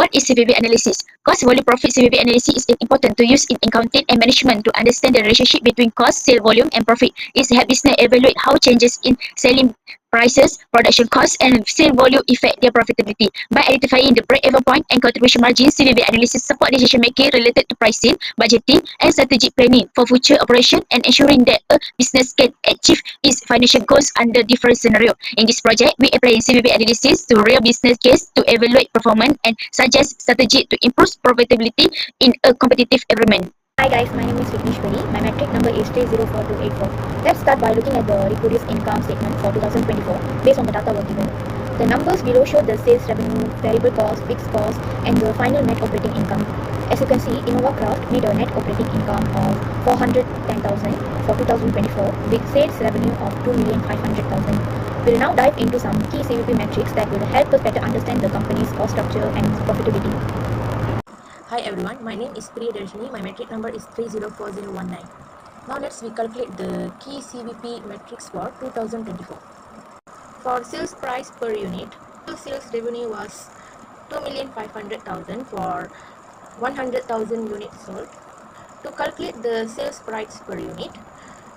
What is CVP analysis? Cost volume profit CVP analysis is important to use in accounting and management to understand the relationship between cost, sale volume, and profit. It helps business evaluate how changes in selling prices, production costs, and sale volume affect their profitability. By identifying the break-even point and contribution margin, CVP analysis support decision making related to pricing, budgeting, and strategic planning for future operation and ensuring that a business can achieve its financial goals under different scenarios. In this project, we apply CVP analysis to real business case to evaluate performance and suggest strategy to improve profitability in a competitive environment. Hi guys, my name is Vigneshwari. My metric number is 304284. Let's start by looking at the reproduced income statement for 2024 based on the data we're given. The numbers below show the sales revenue, variable cost, fixed cost, and the final net operating income. As you can see, InnovaCraft made a net operating income of 410,000 for 2024 with sales revenue of 2,500,000. We'll now dive into some key CVP metrics that will help us better understand the company's cost structure and profitability. Hi everyone, my name is Priyadarshini. My metric number is 304019. Now let's recalculate the key CVP metrics for 2024. For sales price per unit, total sales revenue was 2,500,000 for 100,000 units sold. To calculate the sales price per unit,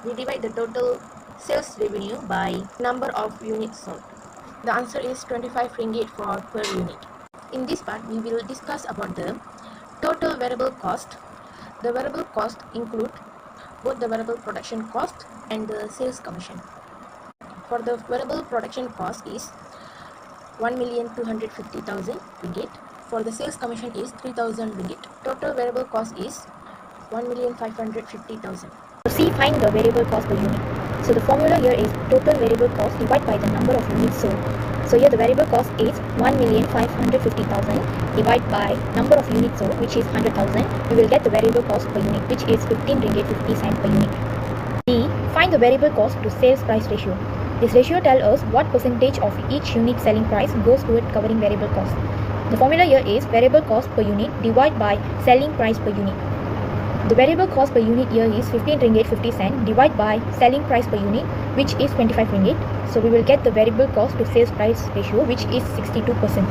we divide the total sales revenue by number of units sold. The answer is 25 ringgit for per unit. In this part, we will discuss about the total variable cost. The variable cost include both the variable production cost and the sales commission. For the variable production cost is 1,250,000 ringgit. For the sales commission is 3,000 ringgit. Total variable cost is 1,550,000. C, find the variable cost per unit. So the formula here is total variable cost divided by the number of units sold. So here the variable cost is 1,550,000 divided by number of units sold, which is 100,000. We will get the variable cost per unit, which is 15 ringgit 50 cent per unit. D, find the variable cost to sales price ratio. This ratio tells us what percentage of each unit selling price goes toward covering variable cost. The formula here is variable cost per unit divided by selling price per unit. The variable cost per unit here is 15 ringgit 50 cent divided by selling price per unit, which is 25 ringgit. So we will get the variable cost to sales price ratio, which is 62%.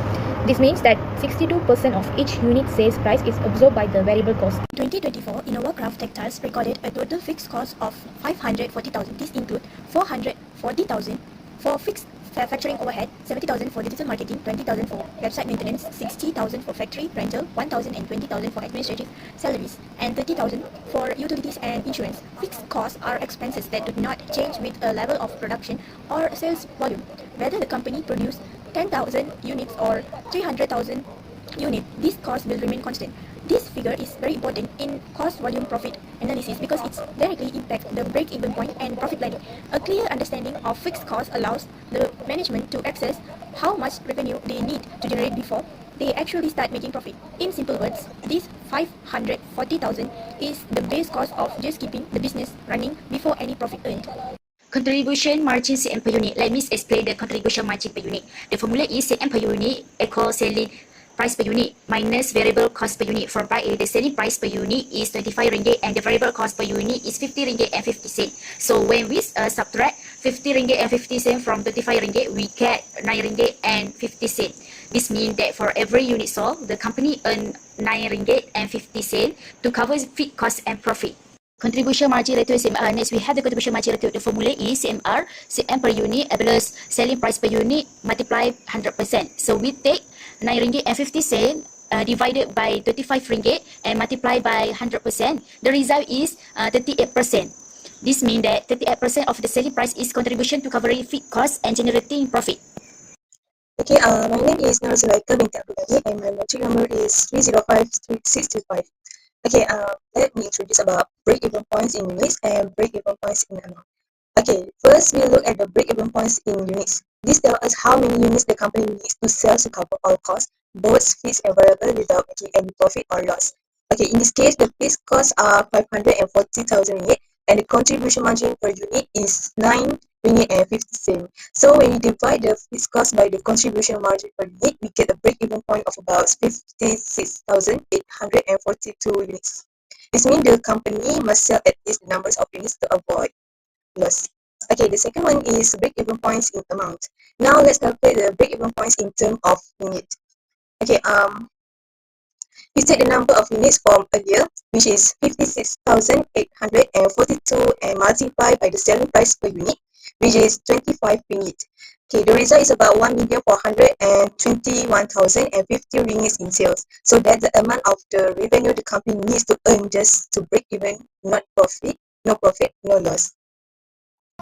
This means that 62% of each unit sales price is absorbed by the variable cost. In 2024, InnovaCraft Textiles recorded a total fixed cost of 540,000. This includes 440,000 for fixed factoring overhead, 70,000 for digital marketing, 20,000 for website maintenance, 60,000 for factory rental, 1,000 and 20,000 for administrative salaries, and 30,000 for utilities and insurance. Fixed costs are expenses that do not change with a level of production or sales volume. Whether the company produces 10,000 units or 300,000 units, this cost will remain constant. This figure is very important in cost volume profit analysis because it directly impacts the break-even point and profit planning. A clear understanding of fixed costs allows the management to assess how much revenue they need to generate before they actually start making profit. In simple words, this 540,000 is the base cost of just keeping the business running before any profit earned. Contribution margin CM per unit. Let me explain the contribution margin per unit. The formula is CM per unit equals selling price per unit minus variable cost per unit. For buy, the selling price per unit is 25 ringgit and the variable cost per unit is 50 ringgit and 50 cent. So when we subtract 50 ringgit and 50 cent from 25 ringgit, we get 9 ringgit and 50 cent. This means that for every unit sold, the company earn 9 ringgit and 50 cent to cover fixed cost and profit. Contribution margin ratio CMR. Next, we have the contribution margin ratio. The formula is CMR, CM per unit, plus selling price per unit multiply 100%. So we take 9 ringgit and 50 cent divided by 25 ringgit and multiply by 100%. The result is 38%. This means that 38% of the selling price is contribution to covering fixed costs and generating profit. Okay, my name is Narzulaika binti Abdul and my metric number is 305625. Okay, let me introduce about break-even points in units and break-even points in amount. Okay, first we look at the break-even points in units. This tells us how many units the company needs to sell to cover all costs, both fixed and variable, without making any profit or loss. Okay, in this case, the fixed costs are 540,000 ringgit and the contribution margin per unit is 9 ringgit and 50 cent. So when we divide the fixed cost by the contribution margin per unit, we get a break-even point of about 56,842 units. This means the company must sell at least the numbers of units to avoid loss. Okay, the second one is break-even points in amount. Now let's calculate the break-even points in terms of unit. Okay, We take the number of units from earlier, which is 56,842, and multiply by the selling price per unit, which is 25 ringgit. Okay, the result is about 1,421,050 ringgit in sales. So that's the amount of the revenue the company needs to earn just to break even, not profit, no profit, no loss.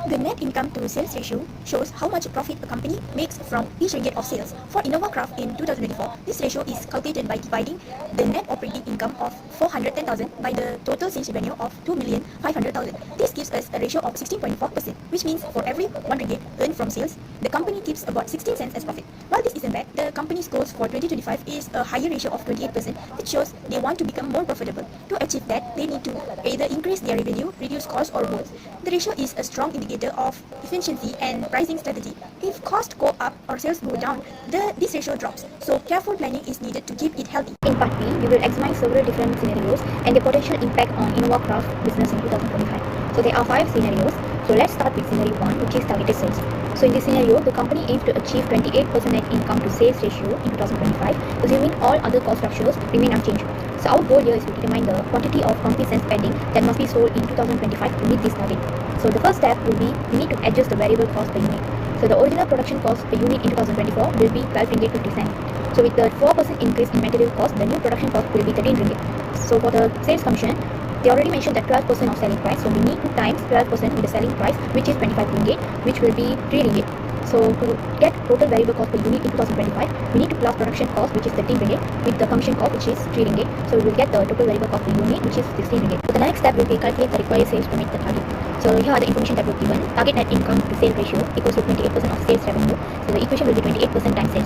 The net income to sales ratio shows how much profit a company makes from each ringgit of sales. For InnovaCraft in 2024, this ratio is calculated by dividing the net operating income of 410,000 by the total sales revenue of 2,500,000. This gives us a ratio of 16.4%, which means for every 1 ringgit earned from sales, the company keeps about 16 cents as profit. While this isn't bad, the company's goals for 2025 is a higher ratio of 28%, which shows they want to become more profitable. To achieve that, they need to either increase their revenue, reduce costs, or both. The ratio is a strong indicator of efficiency and pricing strategy. If costs go up or sales go down, this ratio drops. So careful planning is needed to keep it healthy. In part B, we will examine several different scenarios and their potential impact on InnovaCraft business in 2025. So there are 5 scenarios. So let's start with scenario 1, which is targeted sales. So in this scenario, the company aims to achieve 28% net income to sales ratio in 2025, assuming all other cost structures remain unchanged. So our goal here is to determine the quantity of companies and spending that must be sold in 2025 to meet this target. So the first step will be we need to adjust the variable cost per unit. So the original production cost per unit in 2024 will be 12 ringgit 50 cents. So with the 4% increase in material cost, the new production cost will be 13 ringgit. So for the sales commission, they already mentioned that 12% of selling price. So we need to times 12% with the selling price, which is 25 ringgit, which will be 3 ringgit. So to get total variable cost per unit in 2025, we need to plus production cost, which is 13 ringgit, with the commission cost, which is 3 ringgit. So we will get the total variable cost per unit, which is 16 ringgit. So the next step will be calculate the required sales to meet the target. So here are the information that we've given. Target net income to sales ratio equals to 28% of sales revenue. So the equation will be 28% times sales.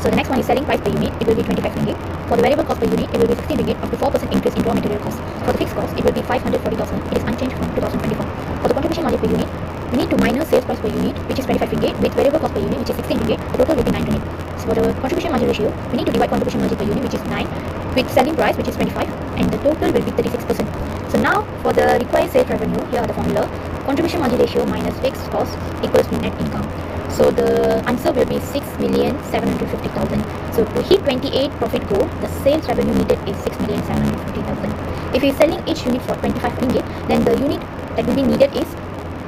So the next one is selling price per unit. It will be 25 ringgit. For the variable cost per unit, it will be 16 ringgit after 4% increase in raw material cost. For the fixed cost, it will be 540,000. It is unchanged from 2024. For the contribution margin per unit, we need to minus sales price per unit, which is 25 ringgit, with variable cost per unit, which is 16 ringgit. The total will be 9 ringgit. So for the contribution margin ratio, we need to divide contribution margin per unit, which is 9, with selling price, which is 25, and the total will be 36%. So now for the required sales revenue, here are the formula. Contribution margin ratio minus fixed cost equals to net income. So the answer will be 6,750,000. So to hit 28 profit goal, the sales revenue needed is 6,750,000. If you're selling each unit for 25 ringgit, then the unit that will be needed is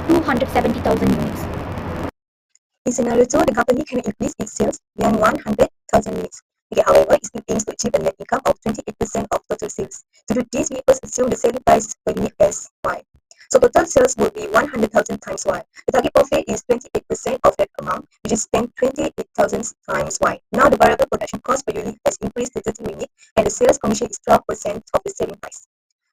270,000 units. In scenario 2, the company can increase its sales beyond 100,000 units. Okay, however, it still aims to achieve a net income of 28% of total sales. To do this, we first assume the selling price per unit as Y. So total sales will be 100,000 times Y. The target profit is 28% of that amount, which is 28,000 times Y. Now the variable production cost per unit has increased to 30 ringgit, and the sales commission is 12% of the selling price.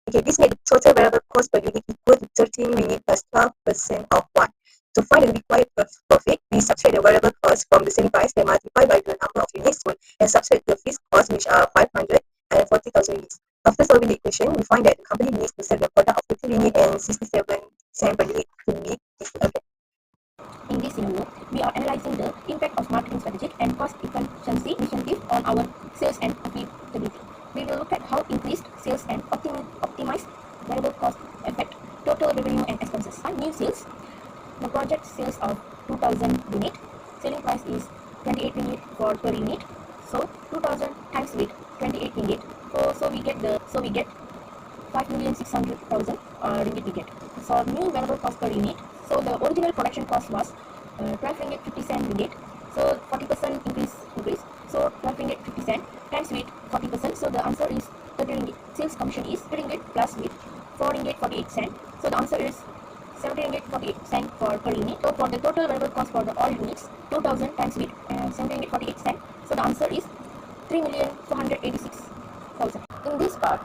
Okay, this makes the total variable cost per unit equal to 13 ringgit plus 12% of Y. To find the required profit, we subtract the variable cost from the selling price and multiply by the number of units sold and subtract the fixed costs, which are 540,000 units. After solving the equation, we find that the company needs to sell the product of 30 ringgit and 67 cents per unit to meet this target. In this scenario, we are analyzing the impact of marketing strategy and cost efficiency initiative on our sales and profitability. We will look at how increased sales and optimized variable cost affect total revenue and expenses. On new sales, the project sales of 2,000 unit, selling price is 28 ringgit for per unit. So 2,000 times with 28 ringgit. So we get 5,600,000 ringgit we get. So new variable cost per unit. So the original production cost was 12 ringgit 50 cent ringgit. So 40% increase. So 12 ringgit 50 cent times with 40%. So the answer is 30 ringgit. Sales commission is 30 ringgit plus with 4 ringgit 48 cent. So the answer is 70 ringgit 48 cent for per unit. So for the total variable cost for the all units, 2,000 times with 70 ringgit 48 cent. So the answer is 3,486,000. In this part,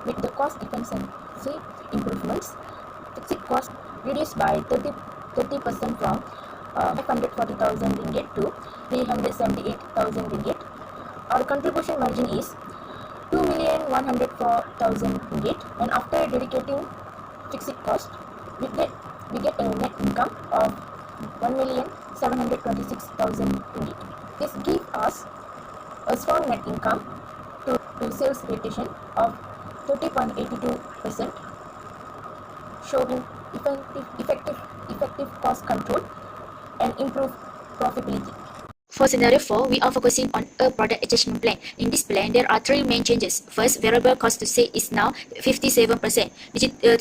with the cost efficiency improvements, fixed cost reduced by 30% from 540,000 ringgit to 378,000 ringgit. Our contribution margin is 2,104,000 ringgit, and after dedicating fixed cost, we get a net income of 1,726,000 ringgit. This gives us a strong net income to sales ratio of 30.82%, showing effective cost control and improved profitability. For scenario 4, we are focusing on a product adjustment plan. In this plan, there are three main changes. First, variable cost to sale is now 57%.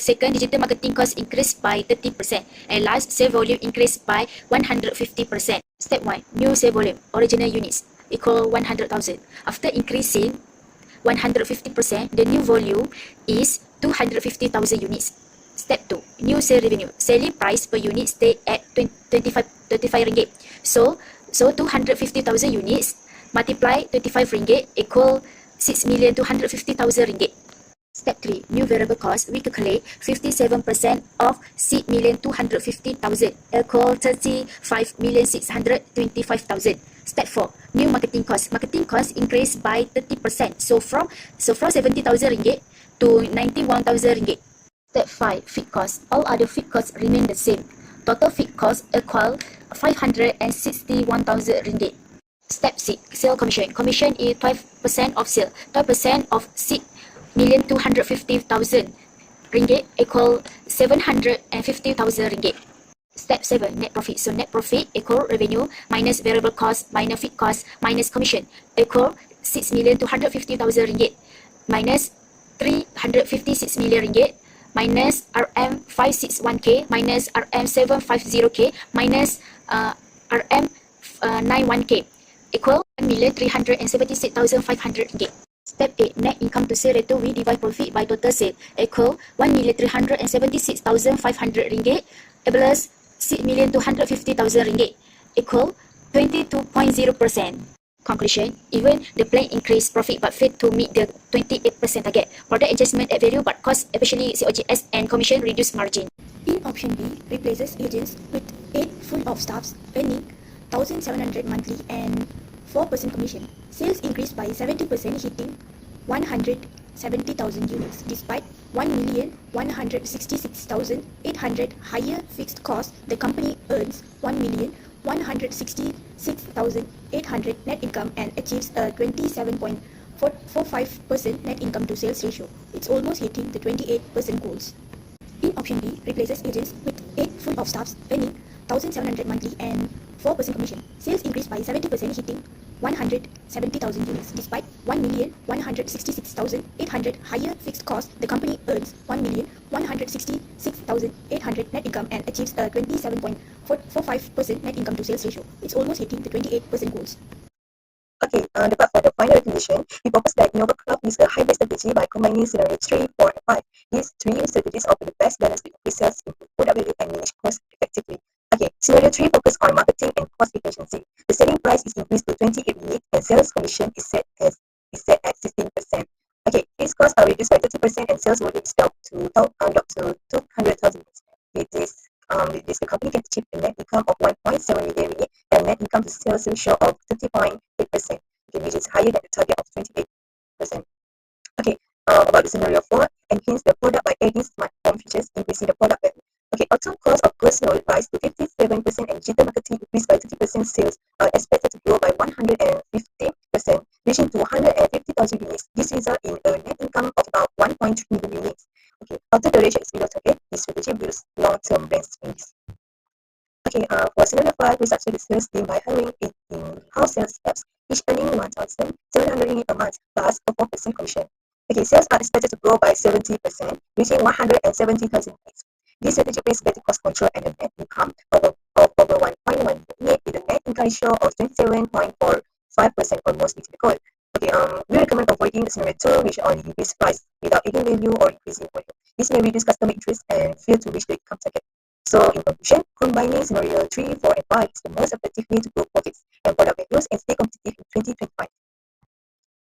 Second, digital marketing cost increased by 30%. And last, sale volume increased by 150%. Step 1. New sale volume. Original units equal 100,000. After increasing 150%, the new volume is 250,000 units. Step 2. New sale revenue. Selling price per unit stay at 25 ringgit. So 250,000 units multiply 25 ringgit equal 6,250,000 ringgit. Step 3. New variable cost. We calculate 57% of 6,250,000 equal 35,625,000. Step 4. New marketing cost. Marketing cost increased by 30%. So from 70,000 ringgit to 91,000 ringgit. Step 5. Fixed cost. All other fixed costs remain the same. Total fixed cost equal 561,000 ringgit. Step 6. Sale commission. Commission is 12% of sale. 12% of 6,250,000 ringgit equal 750,000 ringgit. Step 7. Net profit. So net profit equal revenue minus variable cost minus fixed cost minus commission equal 6,250,000 ringgit minus 356 million ringgit minus RM561K minus RM750K minus RM91K equal 1,376,500 ringgit. Step 8. Net income to sale ratio. We divide profit by total sale equal 1,376,500 ringgit plus 6,250,000 ringgit equal 22.0%. Conclusion. Even the plan increased profit but failed to meet the 28% target. Product adjustment add value but cost, especially COGS and commission, reduced margin. In option B, replaces agents with 8 full of staffs earning 1,700 monthly and 4% commission. Sales increased by 70%, hitting 170,000 units. Despite 1,166,800 higher fixed costs, the company earns 1,166,800 net income and achieves a 27.45% net income to sales ratio. It's almost hitting the 28% goals. In option B, replaces agents with 8 full of staffs earning 1,700 monthly and 4% commission. Sales increased by 70%, hitting 170,000 units. Despite 1,166,800 higher fixed costs, the company earns 1,166,800 net income and achieves a 27.45% net income to sales ratio. It's almost hitting the 28% goals. Okay, the part for the final recommendation, we propose that Novacraft use a hybrid strategy by combining scenario 3, 4, and 5. These three strategies offer the best balance between sales, improve product value, and manage costs effectively. Okay, scenario 3 focus on marketing and cost efficiency. The selling price is increased to 28 ringgit and sales commission is set at 16%. Okay, fixed costs are reduced by 30% and sales volume is down to 200,000. With this, the company can achieve a net income of 1.7 million ringgit and net income to sales ratio of 30.8%, okay, which is higher than the target of 28%. Okay, about the scenario 4, enhance the product by adding smart home features, increasing the product value. Okay, total cost of goods sold rise to 57% and digital marketing increased by 30%. Sales are expected to grow by 150%, reaching to 150,000 units. This results in a net income of about 1.3 million units. Okay, after the ratio is below target, this strategy builds long-term brand strength. Okay, for scenario 5, we succeed the sales team by hiring 8 in-house sales reps, each earning 1,700 ringgit a month plus a 4% commission. Okay, sales are expected to grow by 70%, reaching 170,000 units. This strategy brings better cost control and a net income of over 1.1 million with a net income ratio of 27.45%, almost meeting the goal. Okay, we recommend avoiding the scenario 2, which only increase price without adding value or increasing volume. This may reduce customer interest and fail to reach the income target. So, in conclusion, combining scenario 3, 4, and 5 is the most effective way to grow profits and product values and stay competitive in 2025.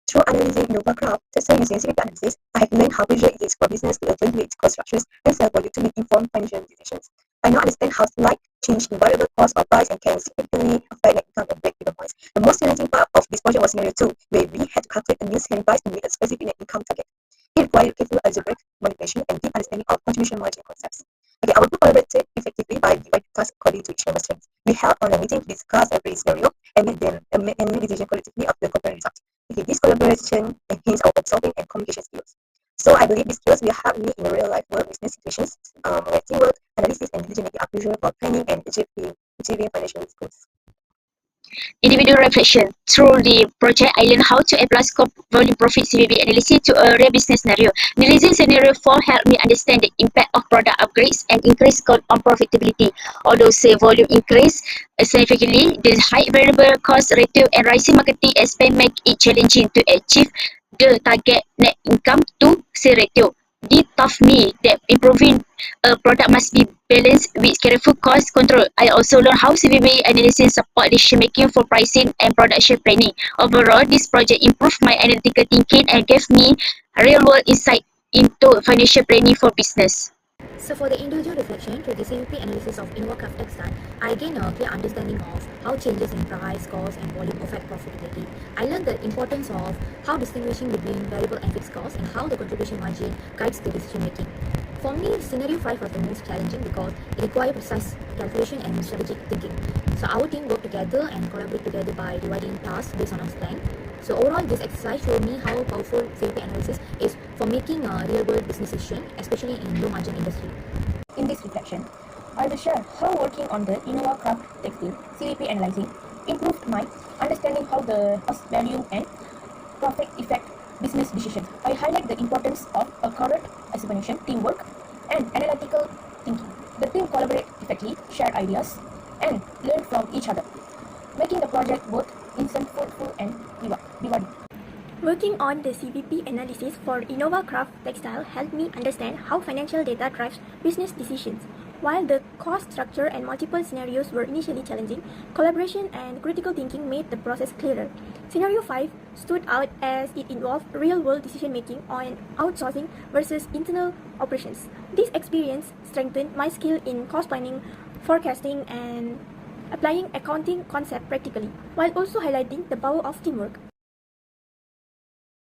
Through analyzing Novacraft tester using CVP analysis, I have learned how crucial it is for business to evaluate cost structures and sell volume to make informed financial decisions. I now understand how slight change in variable cost or price and can significantly affect net income and break-even points. The most challenging part of this project was scenario 2, where we had to calculate a new selling price to meet a specific net income target. It required careful algebraic manipulation and deep understanding of contribution margin concepts. Okay, our group collaborated effectively by dividing tasks according to each member's strengths. We held on a meeting to discuss every scenario and make decision collectively after comparing results. Okay, this collaboration enhances our problem-solving and communication skills. So I believe these skills will help me in real-life work business situations where teamwork, analysis, and decision-making are crucial for planning and achieving financial goals. Individual reflection. Through the project, I learned how to apply scope, volume, profit, CVP analysis to a real business scenario. Analyzing scenario 4 helped me understand the impact of product upgrades and increased scope on profitability. Although say volume increased significantly, the high variable cost ratio and rising marketing expense make it challenging to achieve the target net income to sales ratio. This taught me that improving a product must be balanced with careful cost control. I also learned how CVP analysis support decision making for pricing and production planning. Overall, this project improved my analytical thinking and gave me real world insight into financial planning for business. So for the individual reflection through the CVP analysis of InnovaCraft Textile, I gained a clear understanding of how changes in price, cost, and volume affect profitability. I learned the importance of how distinguishing between variable and fixed costs and how the contribution margin guides the decision making. For me, scenario 5 was the most challenging because it required precise calculation and strategic thinking. So our team worked together and collaborated together by dividing tasks based on our strength. So overall, this exercise showed me how powerful CVP analysis is for making a real-world business decision, especially in low-margin industry. In this reflection, I will share how working on the InnovaCraft Textile CVP analyzing improved my understanding how the cost value and profit affect business decisions. I highlight the importance of a correct explanation, teamwork, and analytical thinking. The team collaborated effectively, shared ideas, and learned from each other, making the project both insightful and rewarding. Working on the CVP analysis for InnovaCraft Textile helped me understand how financial data drives business decisions. While the cost structure and multiple scenarios were initially challenging, collaboration and critical thinking made the process clearer. Scenario 5 stood out as it involved real-world decision-making on outsourcing versus internal operations. This experience strengthened my skill in cost planning, forecasting, and applying accounting concepts practically, while also highlighting the power of teamwork.